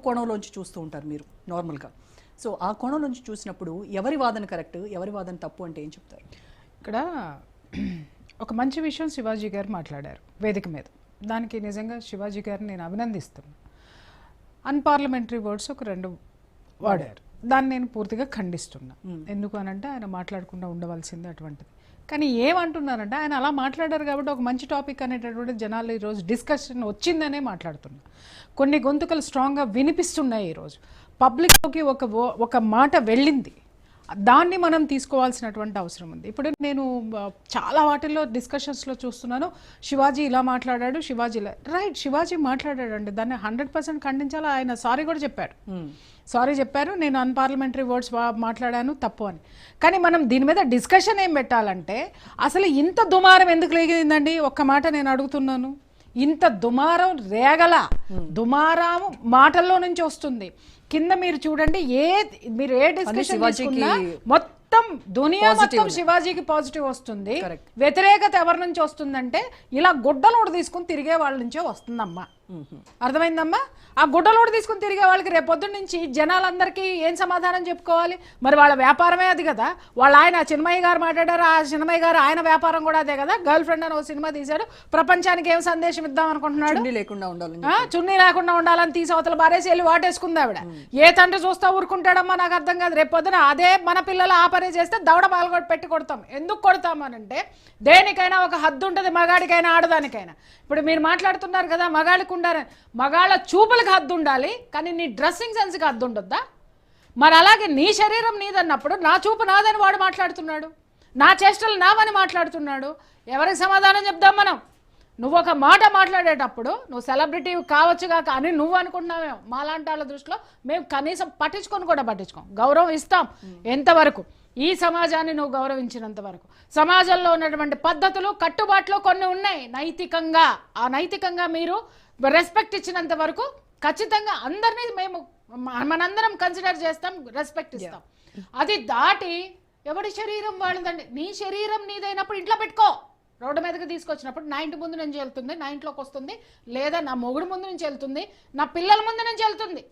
కోణంలోంచి చూస్తూ ఉంటారు మీరు నార్మల్గా. సో ఆ కోణంలోంచి చూసినప్పుడు ఎవరి వాదన కరెక్ట్, ఎవరి వాదన తప్పు అంటే ఏం చెప్తారు? ఇక్కడ ఒక మంచి విషయం శివాజీ గారు మాట్లాడారు వేదిక మీద. దానికి నిజంగా శివాజీ గారిని నేను అభినందిస్తున్నాను. అన్పార్లమెంటరీ వర్డ్స్ ఒక 2 వాడారు. దాన్ని నేను పూర్తిగా ఖండిస్తున్నా. ఎందుకు అనంటే ఆయన మాట్లాడకుండా ఉండవలసింది అటువంటిది. కానీ ఏమంటున్నారంటే ఆయన అలా మాట్లాడారు కాబట్టి ఒక మంచి టాపిక్ అనేటటువంటి జనాలు ఈరోజు డిస్కషన్ వచ్చిందనే మాట్లాడుతున్నా. కొన్ని గొంతుకలు స్ట్రాంగ్గా వినిపిస్తున్నాయి. ఈరోజు పబ్లిక్లోకి ఒక మాట వెళ్ళింది, దాన్ని మనం తీసుకోవాల్సినటువంటి అవసరం ఉంది. ఇప్పుడు నేను చాలా వాటిల్లో డిస్కషన్స్లో చూస్తున్నాను, శివాజీ ఇలా మాట్లాడాడు, శివాజీ రైట్, శివాజీ మాట్లాడాడండి, దాన్ని 100% ఖండించాలి. ఆయన సారీ కూడా చెప్పారు, సారీ చెప్పారు, నేను అన్పార్లమెంటరీ వర్డ్స్ మాట్లాడాను తప్పు అని. కానీ మనం దీని మీద డిస్కషన్ ఏం పెట్టాలంటే అసలు ఇంత దుమారం ఎందుకు లేగిందండి? ఒక్క మాట నేను అడుగుతున్నాను. ఇంత దుమారం రేగల దుమారం మాటల్లో నుంచి వస్తుంది. కింద మీరు చూడండి, మీరు ఏ డిస్కషన్ తీసుకున్నా మొత్తం దునియా మొత్తం శివాజీకి పాజిటివ్ వస్తుంది. వ్యతిరేకత ఎవరి నుంచి వస్తుందంటే ఇలా గుడ్డలోడు తీసుకుని తిరిగే వాళ్ళ నుంచే వస్తుందమ్మా. అర్థమైందమ్మా? ఆ గుడ్డలోడు తీసుకుని తిరిగే వాళ్ళకి రేపొద్దు నుంచి జనాలందరికీ ఏం సమాధానం చెప్పుకోవాలి? మరి వాళ్ళ వ్యాపారమే అది కదా. వాళ్ళ ఆయన చిన్మయ్య గారు మాట్లాడారు, ఆ చిన్మయ్య గారు ఆయన వ్యాపారం కూడా అదే కదా. గర్ల్ ఫ్రెండ్ అని ఓ సినిమా తీశాడు, ప్రపంచానికి ఏం సందేశం ఇద్దాం అనుకుంటున్నాడు? చున్నీ లేకుండా ఉండాలని తీసి అవతల బారేసి వెళ్ళి వాటేసుకుంది ఆవిడ. ఏ తండ్రి చూస్తా ఊరుకుంటాడమ్మా? నాకు అర్థం కాదు. రేపొద్దున అదే మన పిల్లలు ఆ పని చేస్తే దవడ పాల్గొట్టి పెట్టి కొడతాం. ఎందుకు కొడతాం అనంటే దేనికైనా ఒక హద్దు ఉంటుంది, మగాడికైనా ఆడదానికైనా. ఇప్పుడు మీరు మాట్లాడుతున్నారు కదా మగాళ్ళకి ఉండాలని, మగాళ్ళ చూపులకు హద్దు ఉండాలి, కానీ నీ డ్రెస్సింగ్ సెన్స్కి హద్దు ఉండొద్దా? మరి అలాగే నీ శరీరం నీదన్నప్పుడు నా చూపు నాదని వాడు మాట్లాడుతున్నాడు, నా చేష్టలు నావని మాట్లాడుతున్నాడు. ఎవరికి సమాధానం చెప్దాం మనం? నువ్వు ఒక మాట మాట్లాడేటప్పుడు నువ్వు సెలబ్రిటీ కావచ్చుగా అని నువ్వు అనుకుంటున్నావేమో. మాలాంటి వాళ్ళ దృష్టిలో మేము కనీసం పట్టించుకోం. గౌరవం ఇస్తాం ఎంతవరకు? ఈ సమాజాన్ని నువ్వు గౌరవించినంత వరకు. సమాజంలో ఉన్నటువంటి పద్ధతులు కట్టుబాట్లు కొన్ని ఉన్నాయి నైతికంగా. ఆ నైతికంగా మీరు రెస్పెక్ట్ ఇచ్చినంత వరకు ఖచ్చితంగా అందరినీ మేము మనందరం కన్సిడర్ చేస్తాం, రెస్పెక్ట్ ఇస్తాం. అది దాటి ఎవడి శరీరం వాళ్ళదండి. నీ శరీరం నీదైనప్పుడు ఇంట్లో పెట్టుకో. రోడ్డు మీదకి తీసుకొచ్చినప్పుడు నా ఇంటి ముందు నుంచి వెళ్తుంది, నా ఇంట్లోకి వస్తుంది, లేదా నా మొగుడు ముందు నుంచి వెళ్తుంది, నా పిల్లల ముందు నుంచి వెళ్తుంది.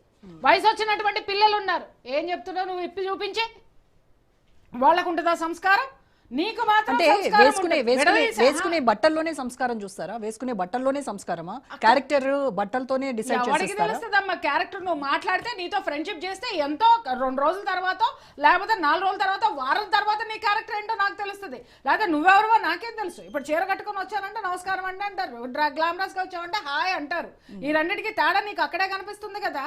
వయసు వచ్చినటువంటి పిల్లలు ఉన్నారు, ఏం చెప్తున్నావు నువ్వు? ఇప్పి చూపించే వాళ్ళకు ఉంటుందా సంస్కారం? నీకు మాత్రం వేసుకునే బట్టల్లోనే సంస్కారం చూస్తారా? వేసుకునే బట్టల్లోనే సంస్కారమా? క్యారెక్టర్ బట్టలతోనే డిసైడ్ చేస్తారా? తెలుస్తుందమ్మా క్యారెక్టర్. నువ్వు మాట్లాడితే నీతో ఫ్రెండ్షిప్ చేస్తే ఎంతో 2 రోజుల తర్వాత, లేకపోతే 4 రోజుల తర్వాత, వారం తర్వాత నీ క్యారెక్టర్ ఏంటో నాకు తెలుస్తుంది. లేకపోతే నువ్వెవరో నాకేం తెలుసు? ఇప్పుడు చీర కట్టుకొని వచ్చానంటే నమస్కారం అంటే అంటారు, గ్లామరస్ గా వచ్చావంటే హాయ్ అంటారు. ఈ రెండింటికి తేడా నీకు అక్కడే కనిపిస్తుంది కదా.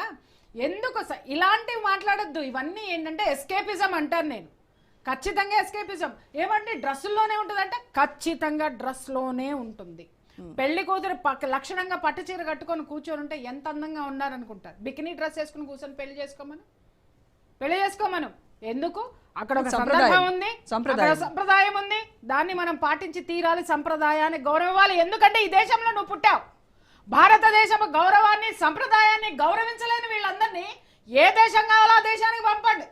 ఎందుకు ఇలాంటివి మాట్లాడొద్దు. ఇవన్నీ ఏంటంటే ఎస్కేపిజం అంటారు నేను. ఖచ్చితంగా ఎస్కేపిజం. ఏమంటే డ్రెస్సుల్లోనే ఉంటుందంటే ఖచ్చితంగా డ్రెస్లోనే ఉంటుంది. పెళ్లి కూతురు లక్షణంగా పట్టు చీర కట్టుకొని కూర్చొని ఉంటే ఎంత అందంగా ఉన్నారనుకుంటారు. బికినీ డ్రెస్ వేసుకుని కూర్చొని పెళ్లి చేసుకోమను. ఎందుకు? అక్కడ ఒక సందర్భం ఉంది, సంప్రదాయం ఉంది, దాన్ని మనం పాటించి తీరాలి. సంప్రదాయాన్ని గౌరవం ఇవ్వాలి. ఎందుకంటే ఈ దేశంలో నువ్వు పుట్టావు. భారతదేశం గౌరవాన్ని, సంప్రదాయాన్ని గౌరవించలేని వీళ్ళందరినీ ఏ దేశం కావాలో ఆ దేశానికి పంపండి.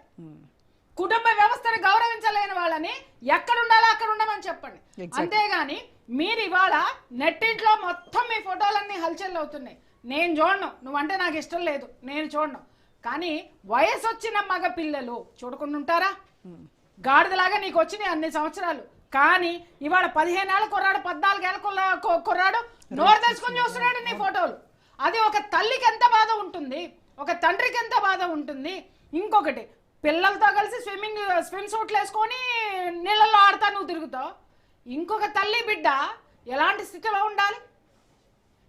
కుటుంబ వ్యవస్థను గౌరవించలేని వాళ్ళని ఎక్కడుండాలో అక్కడ ఉండమని చెప్పండి. అంతేగాని మీరు ఇవాళ నెట్టింట్లో మొత్తం మీ ఫోటోలన్నీ హల్చల్ అవుతున్నాయి. నేను చూడను, నువ్వంటే నాకు ఇష్టం లేదు, నేను చూడను. కానీ వయసు వచ్చిన మగ పిల్లలు చూడకుండా ఉంటారా? గాడిదలాగా నీకు వచ్చినాయి అన్ని సంవత్సరాలు, కానీ ఇవాళ 15 ఏళ్ళ కుర్రాడు, 14 ఏళ్ళ కుర్రాడు నోరు తెచ్చుకొని చూస్తున్నాడు నీ ఫోటోలు. అది ఒక తల్లికి ఎంత బాధ ఉంటుంది, ఒక తండ్రికి ఎంత బాధ ఉంటుంది. ఇంకొకటి, పిల్లలతో కలిసి స్విమ్ సూట్లు వేసుకొని నీళ్ళల్లో ఆడుతా నువ్వు తిరుగుతావు. ఇంకొక తల్లి బిడ్డ ఎలాంటి స్థితిలో ఉండాలి?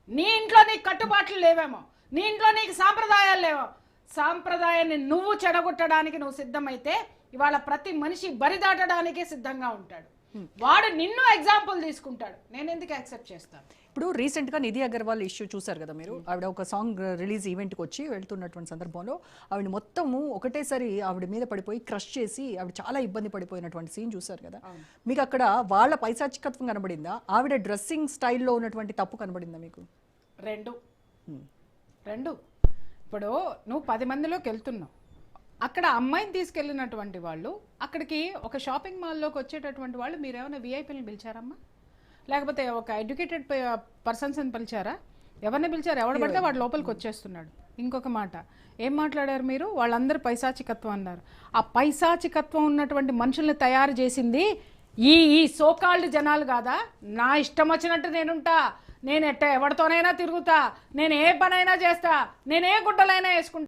నీ ఇంట్లో నీకు కట్టుబాట్లు లేవేమో, నీ ఇంట్లో నీకు సాంప్రదాయాలు లేవో. సాంప్రదాయాన్ని నువ్వు చెడగొట్టడానికి నువ్వు సిద్ధమైతే ఇవాళ ప్రతి మనిషి బరిదాటడానికి సిద్ధంగా ఉంటాడు. వాడు నిన్ను ఎగ్జాంపుల్ తీసుకుంటాడు. నేను ఎందుకు యాక్సెప్ట్ చేస్తాను? ఇప్పుడు రీసెంట్గా నిధి అగర్వాల్ ఇష్యూ చూసారు కదా మీరు. ఆవిడ ఒక సాంగ్ రిలీజ్ ఈవెంట్కి వచ్చి వెళ్తున్నటువంటి సందర్భంలో ఆవిడ మొత్తము ఒకటేసారి ఆవిడ మీద పడిపోయి క్రష్ చేసి ఆవిడ చాలా ఇబ్బంది పడిపోయినటువంటి సీన్ చూసారు కదా. మీకు అక్కడ వాళ్ళ పైశాచికత్వం కనబడిందా, ఆవిడ డ్రెస్సింగ్ స్టైల్లో ఉన్నటువంటి తప్పు కనబడిందా మీకు? రెండు. ఇప్పుడు నువ్వు 10 మందిలోకి వెళ్తున్నావు, అక్కడ అమ్మాయిని తీసుకెళ్ళినటువంటి వాళ్ళు అక్కడికి ఒక షాపింగ్ మాల్లోకి వచ్చేటటువంటి వాళ్ళు మీరేమైనా విఐపీని పిలిచారమ్మా? లేకపోతే ఒక ఎడ్యుకేటెడ్ పర్సన్స్ని పిలిచారా? ఎవరిని పిలిచారు? ఎవడు పడితే వాడు లోపలికి వచ్చేస్తున్నాడు. ఇంకొక మాట ఏం మాట్లాడారు మీరు, వాళ్ళందరూ పైశాచికత్వం అన్నారు. ఆ పైశాచికత్వం ఉన్నటువంటి మనుషుల్ని తయారు చేసింది ఈ సోకాల్డ్ జనాలు కాదా? నా ఇష్టం వచ్చినట్టు నేనుంటా, నేను ఎవరితోనైనా తిరుగుతా, నేను ఏ పనైనా చేస్తా, నేను ఏ గుడ్డలైనా వేసుకుంటా.